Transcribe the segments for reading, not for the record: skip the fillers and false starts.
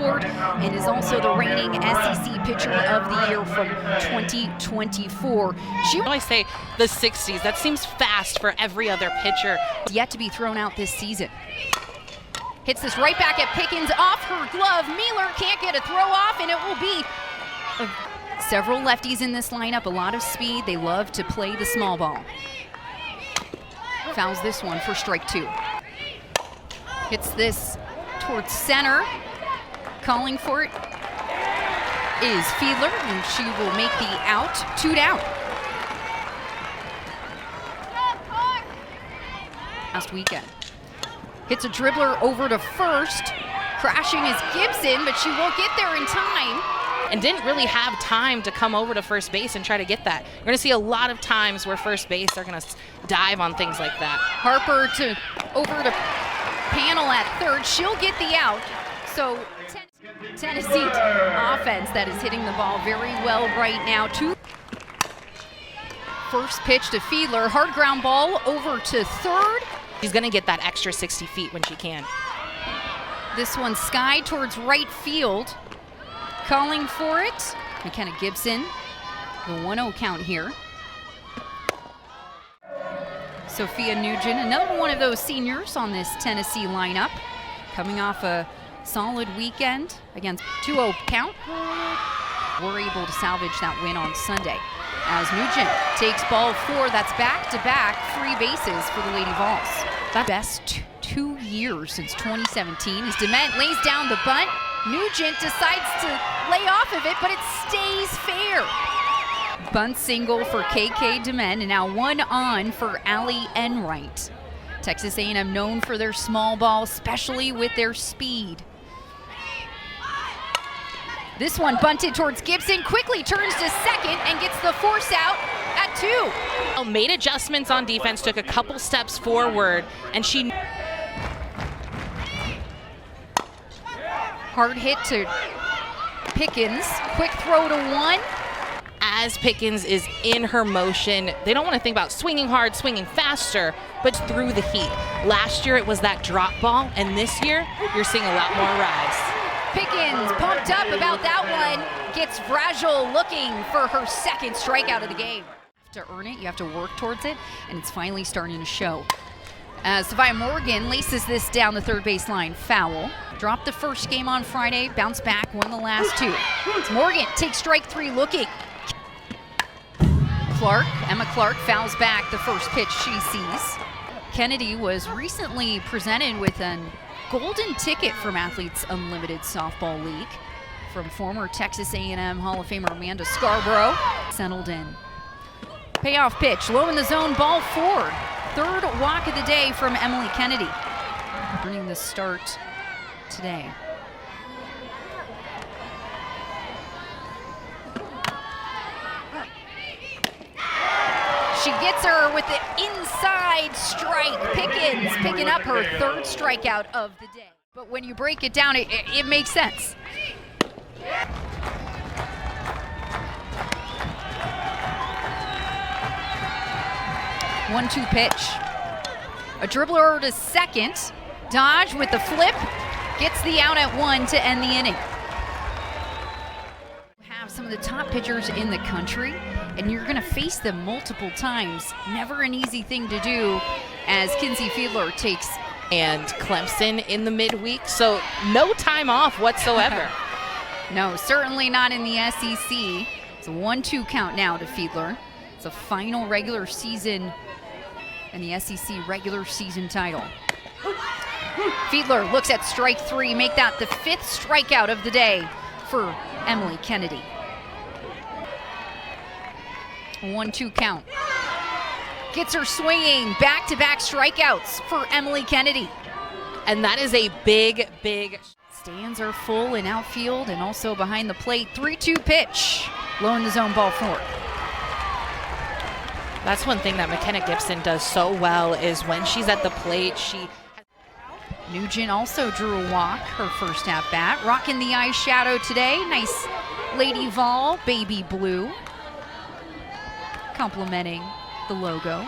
Award and is also the reigning SEC Pitcher of the Year from 2024. I say the 60s. That seems fast for every other pitcher. Yet to be thrown out this season. Hits this right back at Pickens off her glove. Mealer can't get a throw off, and it will be several lefties in this lineup. A lot of speed. They love to play the small ball. Fouls this one for strike 2. Hits this towards center. Calling for it is Fiedler, and she will make the out. 2 down. Last weekend. Hits a dribbler over to first. Crashing is Gibson, but she won't get there in time. And didn't really have time to come over to first base and try to get that. You're going to see a lot of times where first base are going to dive on things like that. Harper over to Panel at third. She'll get the out. So Tennessee offense that is hitting the ball very well right now. First pitch to Fiedler. Hard ground ball over to third. She's going to get that extra 60 feet when she can. This one sky towards right field. Calling for it, McKenna Gibson. The 1-0 count here. Sophia Nugent, another one of those seniors on this Tennessee lineup. Coming off a solid weekend against 2-0 count. We're able to salvage that win on Sunday. As Nugent takes ball 4, that's back-to-back free bases for the Lady Vols. That's best 2 years since 2017 as Dement lays down the bunt. Nugent decides to lay off of it, but it stays fair. Bunt single for KK Dement, and now 1 on for Allie Enright. Texas A&M known for their small ball, especially with their speed. This one bunted towards Gibson, quickly turns to second and gets the force out at 2. Made adjustments on defense, took a couple steps forward, and she... Hard hit to Pickens, quick throw to 1. As Pickens is in her motion, they don't want to think about swinging hard, swinging faster, but through the heat. Last year it was that drop ball, and this year you're seeing a lot more rise. Pickens pumped up about that one, gets fragile looking for her second strikeout of the game. To earn it, you have to work towards it, and it's finally starting to show. As Sophia Morgan laces this down the third baseline, foul. Dropped the first game on Friday, bounced back, won the last 2. Morgan takes strike 3 looking. Emma Clark fouls back the first pitch she sees. Kennedy was recently presented with a golden ticket from Athletes Unlimited Softball League from former Texas A&M Hall of Famer Amanda Scarborough. Settled in. Payoff pitch, low in the zone, ball 4. Third walk of the day from Emily Kennedy. Earning the start today. She gets her with the inside strike. Pickens picking up her 3rd strikeout of the day. But when you break it down, it makes sense. One-two pitch. A dribbler to second. Dodge with the flip. Gets the out at 1 to end the inning. Have some of the top pitchers in the country, and you're going to face them multiple times. Never an easy thing to do as Kinsey Fiedler takes. And Clemson in the midweek, so no time off whatsoever. No, certainly not in the SEC. It's a 1-2 count now to Fiedler. It's a final regular season and the SEC regular season title. Fiedler looks at strike 3, make that the 5th strikeout of the day for Emily Kennedy. 1-2 count. Gets her swinging, back-to-back strikeouts for Emily Kennedy. And that is a big, big... Stands are full in outfield and also behind the plate. 3-2 pitch. Low in the zone, ball 4. That's one thing that McKenna Gibson does so well is when she's at the plate, Nugent also drew a walk her first at-bat. Rocking the eyeshadow today. Nice Lady Vol, baby blue. Complimenting the logo.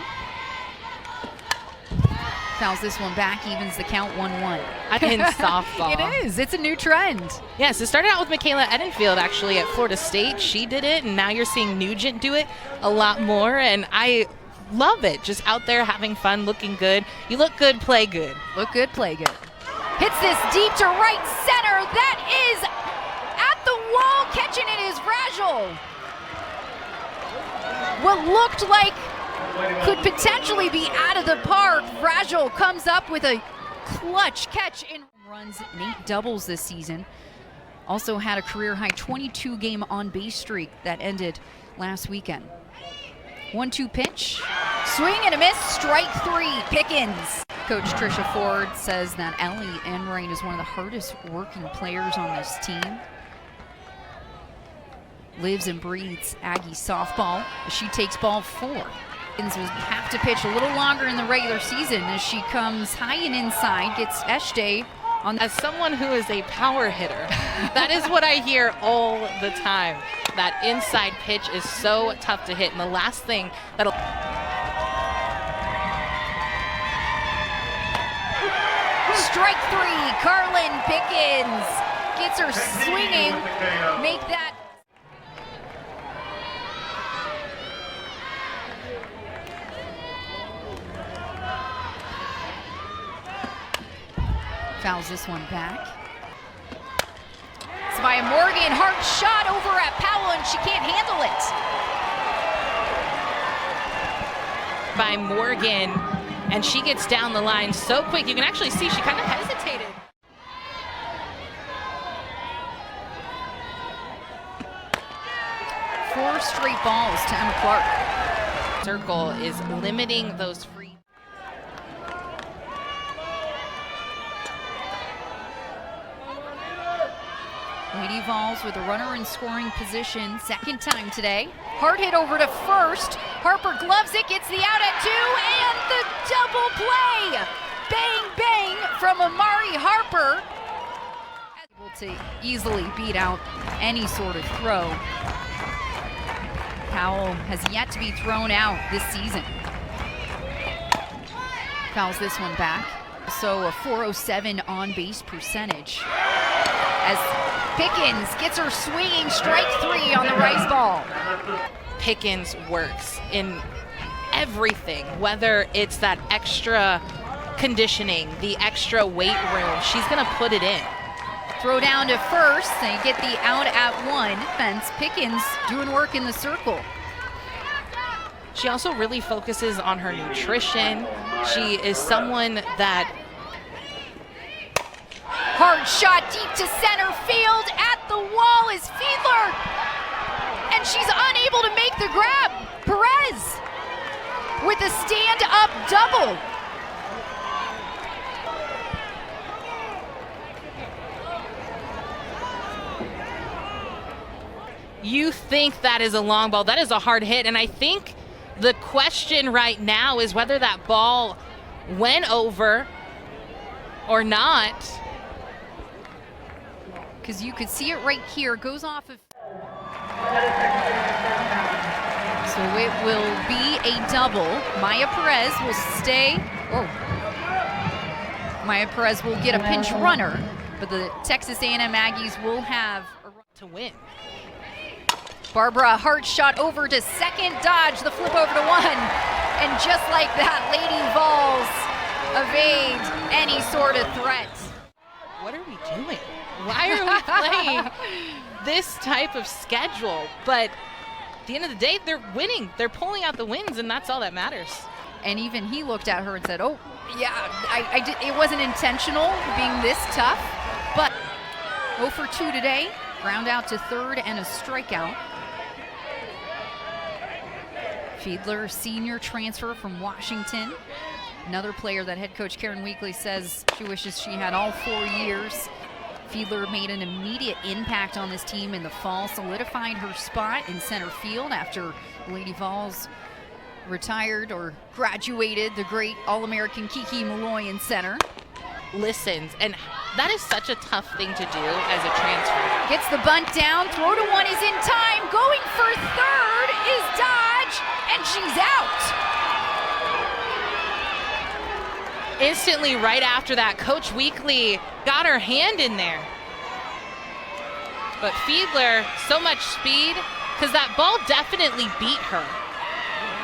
Fouls this one back, evens the count 1-1. In softball. It is. It's a new trend. Yes, it started out with Michaela Edenfield actually at Florida State. She did it, and now you're seeing Nugent do it a lot more, and I love it. Just out there having fun, looking good. You look good, play good. Look good, play good. Hits this deep to right center. That is at the wall. Catching it is Fragile. What looked like could potentially be out of the park. Fragile comes up with a clutch catch and runs and 8 doubles this season. Also had a career high 22 game on base streak that ended last weekend. 1-2 pitch, swing and a miss, strike 3, Pickens. Coach Tricia Ford says that Ellie Enright is one of the hardest working players on this team. Lives and breathes Aggie softball as she takes ball 4. Pickens will have to pitch a little longer in the regular season as she comes high and inside, gets Eshte on. As someone who is a power hitter, that is what I hear all the time. That inside pitch is so tough to hit, and the last thing that'll... Strike 3, Carlin Pickens gets her swinging, make that... Fouls this one back. Savia Morgan, hard shot over at Powell, and she can't handle it. By Morgan, and she gets down the line so quick. You can actually see she kind of hesitated. Four straight balls to Emma Clark. Circle is limiting those free. Lady Vols with a runner in scoring position, second time today. Hard hit over to first. Harper gloves it, gets the out at 2, and the double play. Bang, bang from Amari Harper. Able to easily beat out any sort of throw. Powell has yet to be thrown out this season. Fouls this one back. So a .407 on-base percentage. As Pickens gets her swinging, strike 3 on the rise ball. Pickens works in everything, whether it's that extra conditioning, the extra weight room, she's gonna put it in. Throw down to first, they get the out at 1. Fence Pickens doing work in the circle. She also really focuses on her nutrition. She is someone that... Hard shot deep to center field. At the wall is Fiedler. And she's unable to make the grab. Perez with a stand-up double. You think that is a long ball. That is a hard hit. And I think the question right now is whether that ball went over or not. Because you could see it right here, goes off of. So it will be a double. Maya Perez will stay. Oh. Maya Perez will get a pinch runner, but the Texas A&M Aggies will have a run to win. Barbara, hard shot over to second, dodge the flip over to 1. And just like that, Lady Vols evade any sort of threat. What are we doing? Why are we playing this type of schedule? But at the end of the day, they're winning. They're pulling out the wins, and that's all that matters. And even he looked at her and said, oh, yeah, I did, it wasn't intentional being this tough. But 0 for 2 today, ground out to third and a strikeout. Fiedler, senior transfer from Washington. Another player that head coach Karen Weekly says she wishes she had all 4 years. Fiedler made an immediate impact on this team in the fall, solidified her spot in center field after Lady Vols retired or graduated the great All-American Kiki Malloy in center. Listens, and that is such a tough thing to do as a transfer. Gets the bunt down, throw to 1 is in time, going for third is Dodge, and she's out. instantly right after that, Coach Weekly got her hand in there. But Fiedler, so much speed, because that ball definitely beat her.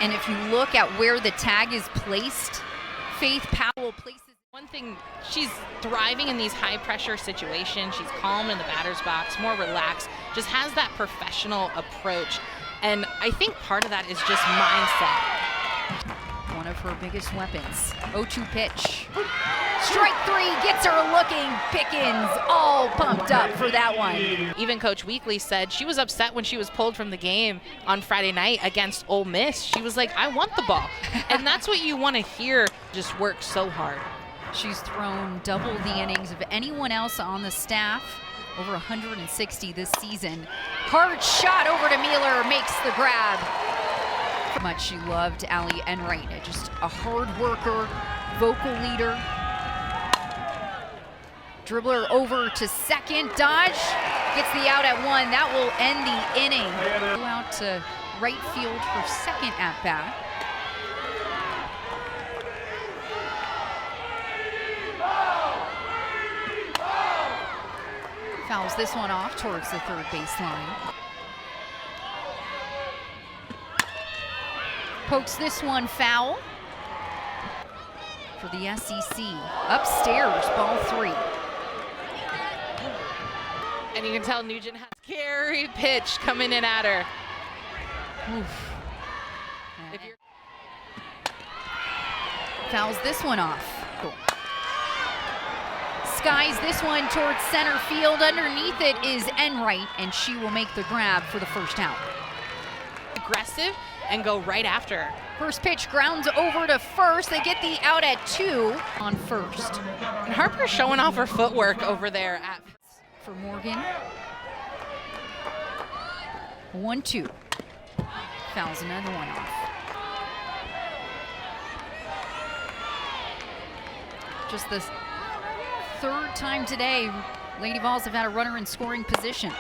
And if you look at where the tag is placed, Faith Powell places. One thing, she's thriving in these high pressure situations. She's calm in the batter's box, more relaxed, just has that professional approach. And I think part of that is just mindset. One of her biggest weapons. 0-2 pitch. Strike three gets her looking. Pickens all pumped up for that one. Even Coach Weekly said she was upset when she was pulled from the game on Friday night against Ole Miss. She was like, I want the ball. And that's what you want to hear, just work so hard. She's thrown double the innings of anyone else on the staff, over 160 this season. Hard shot over to Mueller, makes the grab. Much she loved Allie Enright, just a hard worker, vocal leader. Dribbler over to second, dodge, gets the out at one. That will end the inning. Go out to right field for second at bat. Fouls this one off towards the third baseline. Pokes this one foul for the SEC. Upstairs, ball three. And you can tell Nugent has scary pitch coming in at her. Oof. Fouls this one off. Cool. Skies this one towards center field. Underneath it is Enright, and she will make the grab for the first out. Aggressive and go right after her. First pitch grounds over to first. They get the out at two on first. And Harper's showing off her footwork over there at for Morgan. 1-2. Fouls another one off. Just the third time today, Lady Vols have had a runner in scoring position.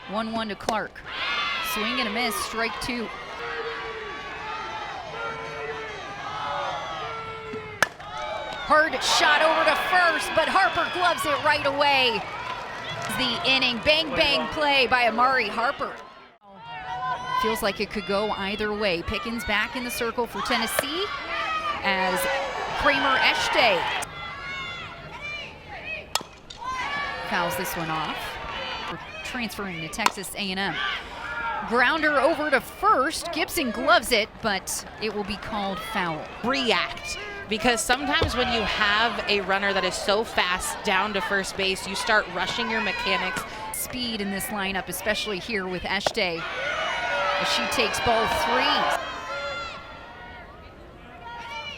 1-1 to Clark. Swing and a miss, strike two. Hard shot over to first, but Harper gloves it right away. The inning, bang bang play by Amari Harper. Feels like it could go either way. Pickens back in the circle for Tennessee as Kramer Echte fouls this one off. We're transferring to Texas A&M. Grounder over to first. Gibson gloves it, but it will be called foul. React, because sometimes when you have a runner that is so fast down to first base, you start rushing your mechanics. Speed in this lineup, especially here with Echte, as she takes ball three.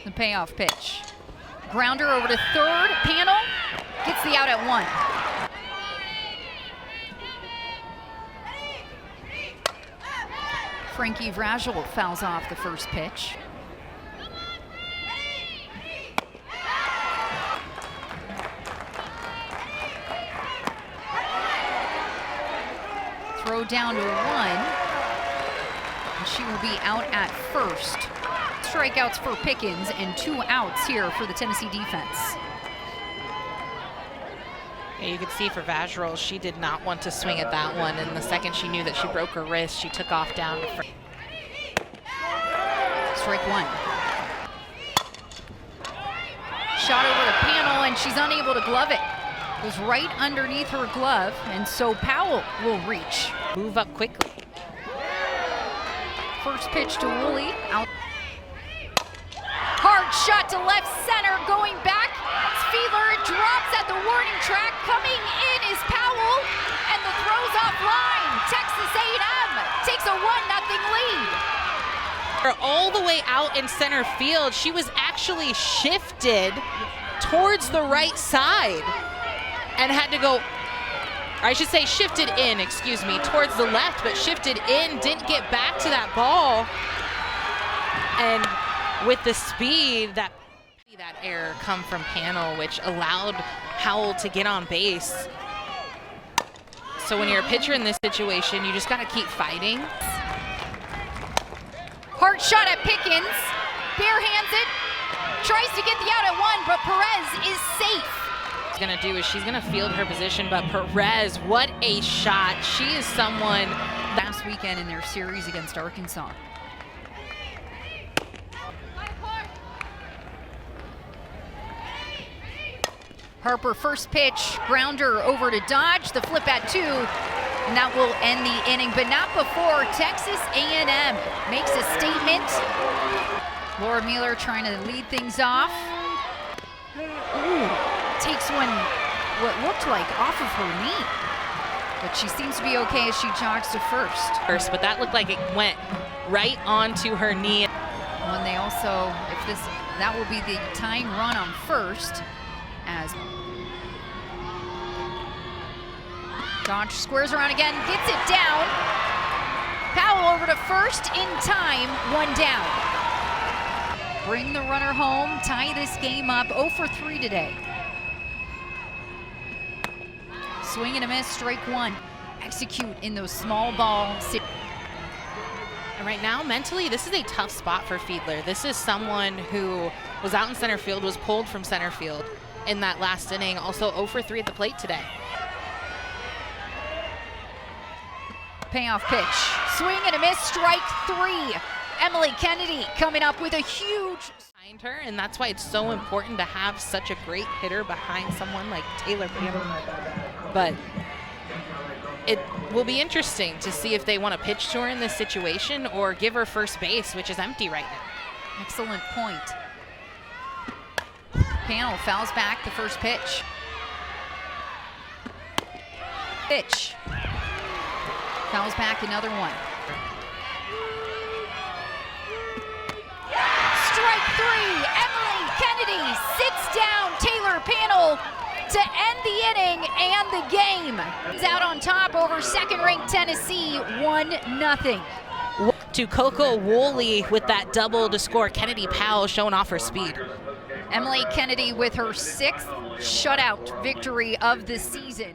The payoff pitch. Grounder over to third. Panel gets the out at one. Frankie Vrajel fouls off the first pitch. Throw down to one. And she will be out at first. Strikeouts for Pickens and 2 outs here for the Tennessee defense. Yeah, you could see for Vajerol, she did not want to swing at that one, and the second she knew that she broke her wrist, she took off down to first. Strike one. Shot over to Panel, and she's unable to glove it. Goes right underneath her glove, and so Powell will reach. Move up quickly. First pitch to Woolley. Out. Hard shot to left center, going back. Fiedler drops at the warning track. Coming in is Powell, and the throw's offline. Texas A&M takes a 1-0 lead. All the way out in center field, she was actually shifted towards the right side and had to go, or I should say shifted in, excuse me, towards the left, but shifted in, didn't get back to that ball. And with the speed, that error come from Panel, which allowed Howell to get on base. So when you're a pitcher in this situation, you just got to keep fighting. Hard shot at Pickens. Barehands it. Tries to get the out at one, but Perez is safe. She's gonna do is she's gonna field her position, but Perez, what a shot. She is someone. Last weekend in their series against Arkansas. Harper first pitch, grounder over to Dodge, the flip at 2, and that will end the inning, but not before Texas A&M makes a statement. Laura Mueller trying to lead things off. Ooh, takes one, what looked like off of her knee, but she seems to be okay as she jogs to first. But that looked like it went right onto her knee. When they also, that will be the tying run on first, as Dodge squares around again, gets it down. Powell over to first in time, 1 down. Bring the runner home, tie this game up, 0 for 3 today. Swing and a miss, strike 1. Execute in those small ball situations. And right now, mentally, this is a tough spot for Fiedler. This is someone who was out in center field, was pulled from center field in that last inning. Also 0 for 3 at the plate today. Payoff pitch. Swing and a miss, strike 3. Emily Kennedy coming up with a huge behind her, and that's why it's so important to have such a great hitter behind someone like Taylor Panel. But it will be interesting to see if they want to pitch to her in this situation or give her first base, which is empty right now. Excellent point. Panel fouls back the first pitch. Pitch. Fouls back another one. Strike 3. Emily Kennedy sits down Taylor Panel to end the inning and the game. He's out on top over second-ranked Tennessee, 1-0. To Coco Woolley with that double to score. Kennedy Powell showing off her speed. Emily Kennedy with her 6th shutout victory of the season.